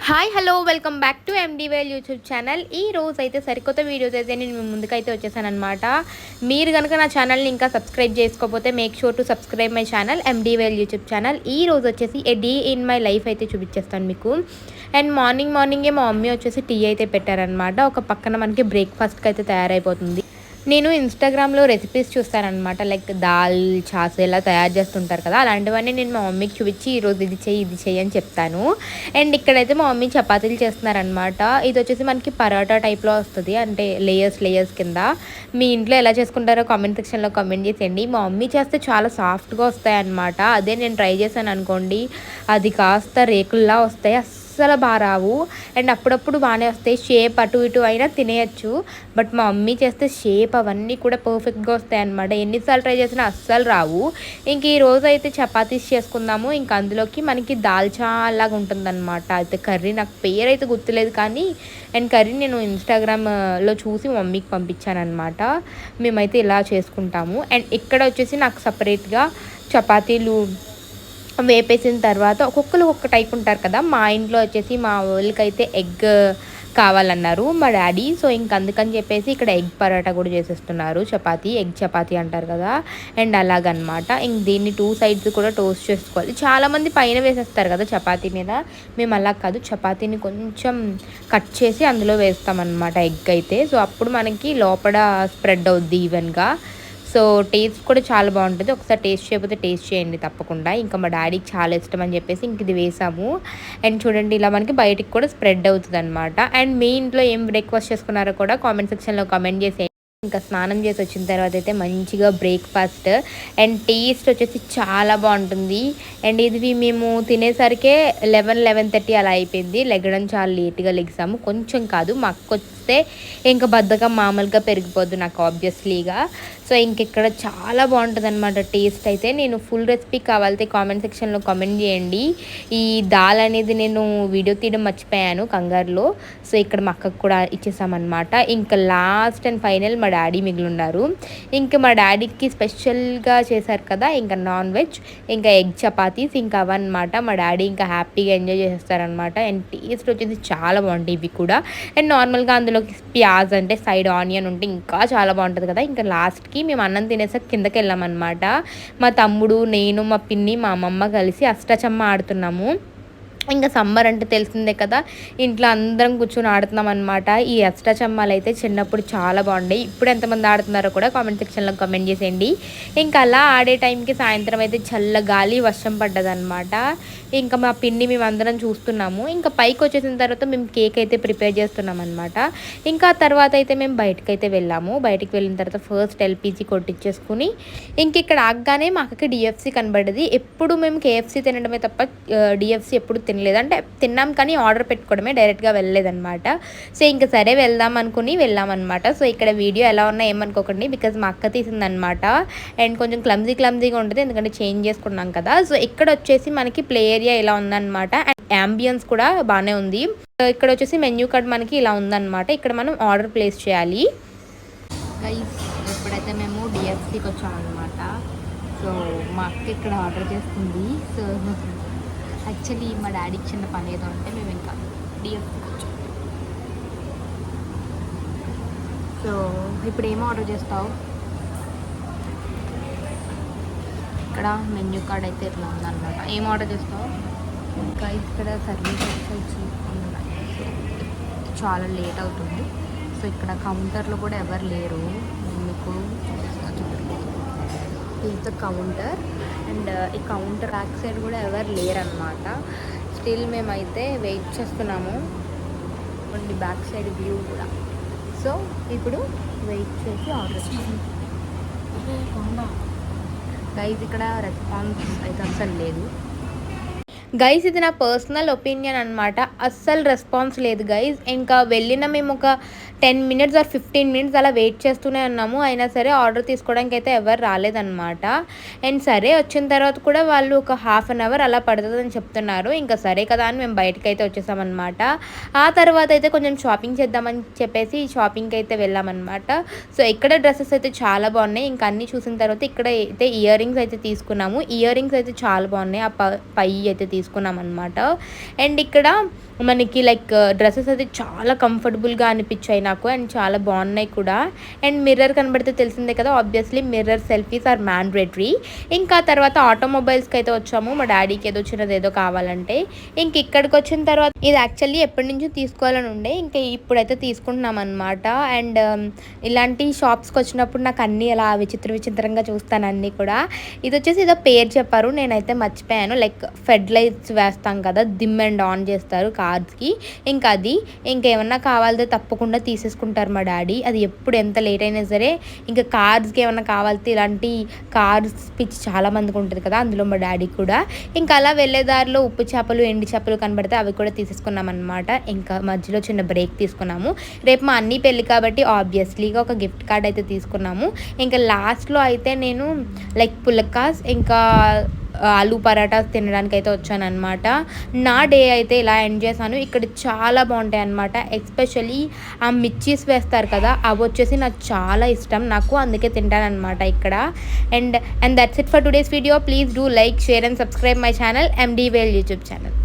Hi hello welcome back to ఎండీవేల్ YouTube channel. ఈ రోజు అయితే సరికొత్త వీడియోస్ అయితే నేను మీ ముందుకైతే వచ్చేసాను అనమాట. మీరు కనుక నా ఛానల్ని ఇంకా సబ్స్క్రైబ్ చేసుకోకపోతే make sure to subscribe my channel ఎండీవేల్ యూట్యూబ్ ఛానల్. ఈ రోజు వచ్చేసి a day in my life అయితే చూపించేస్తాను మీకు. అండ్ మార్నింగే మా మమ్మీ వచ్చేసి టీ అయితే పెట్టారనమాట. ఒక పక్కన మనకి బ్రేక్ఫాస్ట్కి అయితే తయారైపోతుంది. నేను ఇన్స్టాగ్రామ్లో రెసిపీస్ చూస్తానమాట. లైక్ దాల్ చాస్ ఇలా తయారు చేస్తుంటారు కదా, అలాంటివన్నీ నేను మా మమ్మీకి చూపించి ఈరోజు ఇది చెయ్యి అని చెప్తాను. అండ్ ఇక్కడైతే మా మమ్మీ చపాతీలు చేస్తున్నారనమాట. ఇది వచ్చేసి మనకి పరోటా టైప్లో వస్తుంది, అంటే లేయర్స్ కింద. మీ ఇంట్లో ఎలా చేసుకుంటారో కామెంట్ సెక్షన్లో కామెంట్ చేసేయండి. మా మమ్మీ చేస్తే చాలా సాఫ్ట్గా వస్తాయి అన్నమాట. అదే నేను ట్రై చేశాను అనుకోండి, అది కాస్త రేకుల్లా వస్తాయి, అస్సలు బాగా రావు. అండ్ అప్పుడప్పుడు బాగానే వస్తాయి, షేప్ అటు ఇటు అయినా తినేయచ్చు. బట్ మా మమ్మీ చేస్తే షేప్ అవన్నీ కూడా పర్ఫెక్ట్గా వస్తాయి అన్నమాట. ఎన్నిసార్లు ట్రై చేసినా అస్సలు రావు. ఇంక ఈ రోజు అయితే చపాతీస్ చేసుకుందాము. ఇంక అందులోకి మనకి దాల్చా లాగా ఉంటుందన్నమాట. అయితే కర్రీ నాకు పేరు అయితే గుర్తులేదు కానీ, అండ్ కర్రీ నేను ఇన్స్టాగ్రామ్లో చూసి మమ్మీకి పంపించాను అనమాట. మేమైతే ఇలా చేసుకుంటాము. అండ్ ఇక్కడ వచ్చేసి నాకు సపరేట్గా చపాతీలు వేపేసిన తర్వాత ఒక్కొక్కరు ఒక్కొక్క టైప్ ఉంటారు కదా. మా ఇంట్లో వచ్చేసి మా వాళ్ళకైతే ఎగ్ కావాలన్నారు మా డాడీ. సో ఇంక అందుకని చెప్పేసి ఇక్కడ ఎగ్ పరోటా కూడా చేసేస్తున్నారు. ఎగ్ చపాతీ అంటారు కదా, అండ్ అలాగనమాట. ఇంక దీన్ని 2 సైడ్స్ కూడా టోస్ట్ చేసుకోవాలి. చాలామంది పైన వేసేస్తారు కదా చపాతీ మీద, మేము అలా కాదు, చపాతీని కొంచెం కట్ చేసి అందులో వేస్తామన్నమాట ఎగ్ అయితే. సో అప్పుడు మనకి లోపల స్ప్రెడ్ అవుద్ది ఈవెన్గా. సో టేస్ట్ కూడా చాలా బాగుంటుంది. ఒకసారి టేస్ట్ చేయకపోతే టేస్ట్ చేయండి తప్పకుండా. ఇంకా మా డాడీకి చాలా ఇష్టం అని చెప్పేసి ఇంక ఇది వేసాము. అండ్ చూడండి, ఇలా మనకి బయటికి కూడా స్ప్రెడ్ అవుతుంది అనమాట. అండ్ మీ ఇంట్లో ఏం బ్రేక్ఫాస్ట్ చేసుకున్నారో కూడా కామెంట్ సెక్షన్లో కామెంట్ చేసేయండి. ఇంకా స్నానం చేసి వచ్చిన తర్వాత అయితే మంచిగా బ్రేక్ఫాస్ట్, అండ్ టేస్ట్ వచ్చేసి చాలా బాగుంటుంది. అండ్ ఇది మేము తినేసరికే 11:30 అలా అయిపోయింది. లెగడం చాలా లేట్గా లెగిసాము, కొంచెం కాదు, మా అక్క వస్తే ఇంకా బద్ధకం మామూలుగా పెరిగిపోద్దు నాకు ఆబ్వియస్లీగా. సో ఇంక ఇక్కడ చాలా బాగుంటుంది అనమాట టేస్ట్ అయితే. నేను ఫుల్ రెసిపీ కావాలితే కామెంట్ సెక్షన్లో కామెంట్ చేయండి. ఈ దాల్ అనేది నేను వీడియో తీయడం మర్చిపోయాను కంగారులో. సో ఇక్కడ మా అక్కకు కూడా ఇచ్చేసామన్నమాట. ఇంకా లాస్ట్ అండ్ ఫైనల్ మా డాడీ మిగిలిన్నారు. ఇంకా మా డాడీకి స్పెషల్గా చేశారు కదా ఇంకా నాన్ వెజ్, ఇంకా ఎగ్ చపాతీస్, ఇంకా అవన్నమాట. మా డాడీ ఇంకా హ్యాపీగా ఎంజాయ్ చేసేస్తారనమాట. అండ్ టేస్ట్ వచ్చేసి చాలా బాగుంటాయి ఇవి కూడా. అండ్ నార్మల్గా అందులోకి ప్యాజ్ అంటే సైడ్ ఆనియన్ ఉంటే ఇంకా చాలా బాగుంటుంది కదా. ఇంకా లాస్ట్కి మేము అన్నం తినేసాక కిందకి వెళ్ళామన్నమాట. మా తమ్ముడు, నేను, మా పిన్ని, మా అమ్మమ్మ కలిసి అష్టాచమ్మ ఆడుతున్నాము. ఇంకా సమ్మర్ అంటే తెలిసిందే కదా, ఇంట్లో అందరం కూర్చొని ఆడుతున్నాం అనమాట. ఈ అష్టాచమ్మాలు అయితే చిన్నప్పుడు చాలా బాగుంటాయి. ఇప్పుడు ఎంతమంది ఆడుతున్నారో కూడా కామెంట్ సెక్షన్లో కామెంట్ చేసేయండి. ఇంకా అలా ఆడే టైంకి సాయంత్రం అయితే చల్ల గాలి వర్షం పడ్డదనమాట. ఇంకా మా పిన్ని మేమందరం చూస్తున్నాము. ఇంకా పైకి వచ్చేసిన తర్వాత మేము కేక్ అయితే ప్రిపేర్ చేస్తున్నాం అనమాట. ఇంకా తర్వాత అయితే మేము బయటకు వెళ్ళాము. బయటికి వెళ్ళిన తర్వాత ఫస్ట్ ఎల్పిజి కొట్టించేసుకుని ఇంక ఇక్కడ ఆగగానే మా అక్కకి డిఎఫ్సి కనబడ్డది. ఎప్పుడు మేము కేఎఫ్సి తినడమే తప్ప డిఎఫ్సి ఎప్పుడు తినలేదు. అంటే తిన్నాం కానీ ఆర్డర్ పెట్టుకోవడమే, డైరెక్ట్గా వెళ్ళలేదన్నమాట. సో ఇంకా సరే వెళ్ళామన్నమాట. సో ఇక్కడ వీడియో ఎలా ఉన్నా ఏమనుకోకండి, బికాజ్ మా అక్క తీసిందనమాట. అండ్ కొంచెం క్లమ్జీగా ఉంటుంది ఎందుకంటే చేంజ్ చేసుకున్నాం కదా. సో ఇక్కడ వచ్చేసి మనకి ప్లే ఏరియా ఇలా ఉందన్నమాట. అండ్ యాంబియన్స్ కూడా బాగానే ఉంది. ఇక్కడ వచ్చేసి మెన్యూ కార్డ్ మనకి ఇలా ఉందన్నమాట. ఇక్కడ మనం ఆర్డర్ ప్లేస్ చేయాలి. గైస్ ఇప్పుడైతే మేము డిఎఫ్సికి వచ్చామన్నమాట. సో మా అక్క ఇక్కడ ఆర్డర్ చేస్తుంది. సో యాక్చువల్లీ మా డాడీకి చిన్న పని ఏదో అంటే మేము ఇంకా డిఎఫ్సికి వచ్చాం. సో ఇప్పుడు ఏం ఆర్డర్ చేస్తావు? ఇక్కడ మెన్యూ కార్డ్ అయితే ఇట్లా ఉందన్నమాట. ఏం ఆర్డర్ చేస్తావు? ఇంకా ఇక్కడ సర్వీస్ వచ్చి చాలా లేట్ అవుతుంది. సో ఇక్కడ కౌంటర్లో కూడా ఎవరు లేరు. మీకు ఈజ్ కౌంటర్, అండ్ ఈ కౌంటర్ బ్యాక్ సైడ్ కూడా ఎవరు లేరు అనమాట. స్టిల్ మేమైతే వెయిట్ చేస్తున్నాము. బ్యాక్ సైడ్ వ్యూ కూడా. సో ఇప్పుడు వెయిట్ చేసి ఆర్డర్ చేస్తాం. గైజ్ ఇక్కడ రెస్పాన్స్ అయితే అస్సలు లేదు. గైస్ ఇది నా పర్సనల్ ఒపీనియన్ అనమాట. అస్సలు రెస్పాన్స్ లేదు గైస్. ఇంకా వెళ్ళిన మేము ఒక 10 minutes ఆర్ 15 minutes అలా వెయిట్ చేస్తూనే ఉన్నాము. అయినా సరే ఆర్డర్ తీసుకోవడానికి అయితే ఎవరు రాలేదన్నమాట. అండ్ సరే వచ్చిన తర్వాత కూడా వాళ్ళు ఒక 1/2 hour అలా పడుతుందని చెప్తున్నారు. ఇంకా సరే కదా అని మేము బయటకు అయితే వచ్చేసామన్నమాట. ఆ తర్వాత అయితే కొంచెం షాపింగ్ చేద్దామని చెప్పేసి షాపింగ్కి అయితే వెళ్ళామన్నమాట. సో ఇక్కడ డ్రెస్సెస్ అయితే చాలా బాగున్నాయి. ఇంకా అన్నీ చూసిన తర్వాత ఇక్కడ అయితే ఇయర్ రింగ్స్ అయితే తీసుకున్నాము. ఇయర్ రింగ్స్ అయితే చాలా బాగున్నాయి. ఆ పై అయితే తీసుకున్నాం అనమాట. అండ్ ఇక్కడ మనకి లైక్ డ్రెస్సెస్ అయితే చాలా కంఫర్టబుల్గా అనిపించాయి నాకు అండ్ చాలా బాగున్నాయి కూడా. అండ్ మిర్రర్ కనబడితే తెలిసిందే కదా, obviously mirror selfies are mandatory. ఇంకా తర్వాత ఆటోమొబైల్స్కి అయితే వచ్చాము, మా డాడీకి ఏదో చిన్నది ఏదో కావాలంటే. ఇంక ఇక్కడికి వచ్చిన తర్వాత ఇది యాక్చువల్లీ ఎప్పటి నుంచో తీసుకోవాలని ఉండే, ఇంకా ఇప్పుడైతే తీసుకుంటున్నాం అనమాట. అండ్ ఇలాంటి షాప్స్కి వచ్చినప్పుడు నాకు అన్నీ అలా విచిత్రంగా చూస్తాను అన్నీ కూడా. ఇది వచ్చేసి ఏదో పేరు చెప్పారు, నేనైతే మర్చిపోయాను. లైక్ ఫెడ్ లైట్స్ వేస్తాం కదా, డిమ్ అండ్ ఆన్ చేస్తారు కార్స్కి, ఇంకా అది. ఇంకేమన్నా కావాలితే తప్పకుండా తీసేసుకుంటారు మా డాడీ. అది ఎప్పుడు ఎంత లేట్ అయినా సరే ఇంకా కార్స్కి ఏమన్నా కావాలితే, ఇలాంటి కార్స్ పిచ్చి చాలా మందికి ఉంటుంది కదా, అందులో మా డాడీ కూడా. ఇంకా అలా వెళ్ళేదారిలో ఉప్పు చేపలు ఎండి చేపలు కనబడితే అవి కూడా తీసేసుకున్నాం అనమాట. ఇంకా మధ్యలో చిన్న బ్రేక్ తీసుకున్నాము. రేపు మా అన్నీ పెళ్ళి కాబట్టి ఆబ్వియస్లీగా ఒక గిఫ్ట్ కార్డ్ అయితే తీసుకున్నాము. ఇంకా లాస్ట్లో అయితే నేను లైక్ పులకాస్ ఇంకా ఆలూ పరాటాస్ తినడానికి అయితే వచ్చానమాట. నా డే అయితే ఇలా ఎండ్ చేశాను. ఇక్కడ చాలా బాగుంటాయి అన్నమాట. ఎస్పెషల్లీ ఆ మిర్చీస్ వేస్తారు కదా, అవి వచ్చేసి నాకు చాలా ఇష్టం, నాకు అందుకే తింటానమాట ఇక్కడ. And that's it for today's video. Please do like, share and subscribe my channel MD Vail YouTube channel.